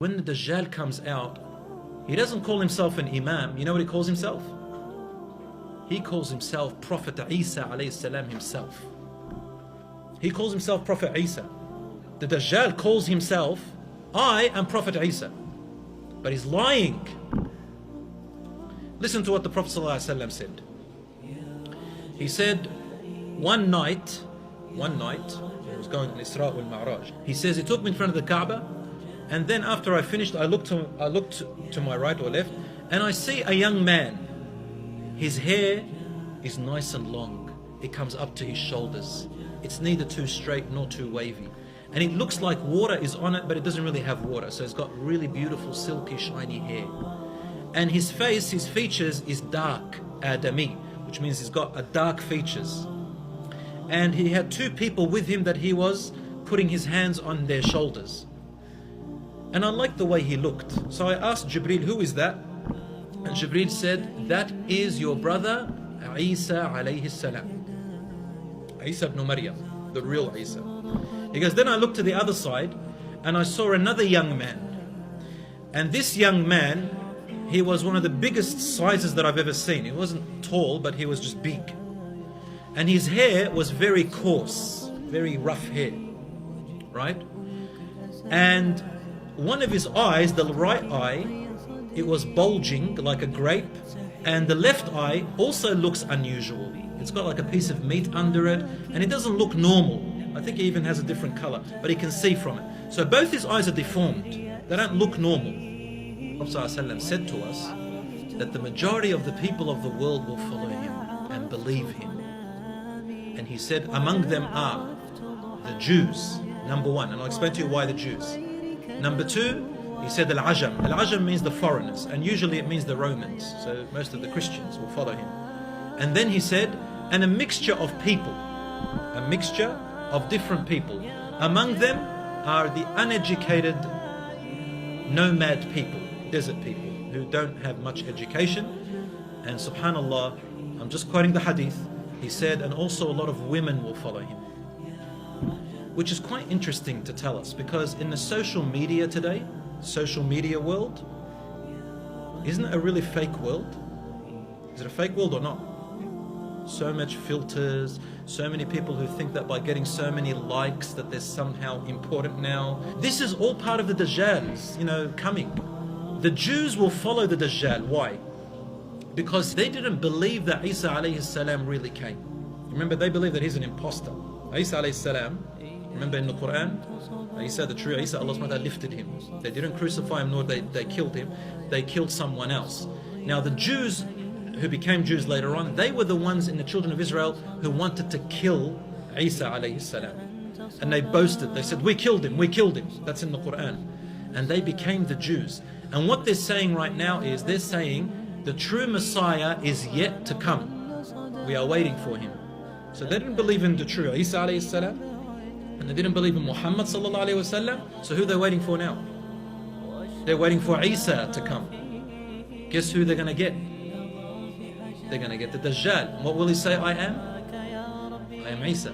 When the Dajjal comes out, he doesn't call himself an Imam. You know what he calls himself? He calls himself Prophet Isa alayhi salam himself. He calls himself Prophet Isa. The Dajjal calls himself, I am Prophet Isa. But he's lying. Listen to what the Prophet ﷺ said. He said, one night, he was going on Isra wal Ma'raj. He says, he took me in front of the Kaaba, and then after I finished, I looked to my right or left, and I see a young man. His hair is nice and long. It comes up to his shoulders. It's neither too straight nor too wavy. And it looks like water is on it, but it doesn't really have water. So it's got really beautiful, silky, shiny hair. And his face, his features is dark, Adami, which means he's got a dark features. And he had two people with him that he was putting his hands on their shoulders. And I liked the way he looked. So I asked Jibreel, who is that? And Jibreel said, that is your brother Isa alayhi salam. Isa ibn Maryam, the real Isa. He goes, then I looked to the other side and I saw another young man. And this young man, he was one of the biggest sizes that I've ever seen. He wasn't tall, but he was just big. And his hair was very coarse, very rough hair, right? And one of his eyes, the right eye, it was bulging like a grape, and the left eye also looks unusual. It's got like a piece of meat under it, and it doesn't look normal. I think he even has a different color, but he can see from it. So both his eyes are deformed. They don't look normal. Prophet ﷺ said to us that the majority of the people of the world will follow him and believe him. And he said, among them are the Jews, number one, and I'll explain to you why the Jews. Number two, he said Al-Ajam. Al-Ajam means the foreigners, and usually it means the Romans. So most of the Christians will follow him. And then he said, and a mixture of people, a mixture of different people. Among them are the uneducated nomad people, desert people, who don't have much education. And subhanallah, I'm just quoting the hadith, he said, and also a lot of women will follow him. Which is quite interesting to tell us, because in the social media today, social media world, isn't it a really fake world? Is it a fake world or not? So much filters, so many people who think that by getting so many likes that they're somehow important now. This is all part of the Dajjal, coming. The Jews will follow the Dajjal. Why? Because they didn't believe that Isa alayhi salam really came. Remember, they believe that he's an imposter. Isa alayhi salam, remember in the Quran, Isa, the true Isa, Allah subhanahu wa ta'ala lifted him. They didn't crucify him, nor they killed him. They killed someone else. Now the Jews who became Jews later on, they were the ones in the children of Israel who wanted to kill Isa alayhi salam. And they boasted, they said, we killed him. That's in the Quran. And they became the Jews. And what they're saying right now is, they're saying the true Messiah is yet to come. We are waiting for him. So they didn't believe in the true Isa alayhi salam, and they didn't believe in Muhammad sallallahu alayhi wasallam. So who are they waiting for now? They're waiting for Isa to come. Guess who they're going to get? They're going to get the Dajjal. What will he say? I am Isa.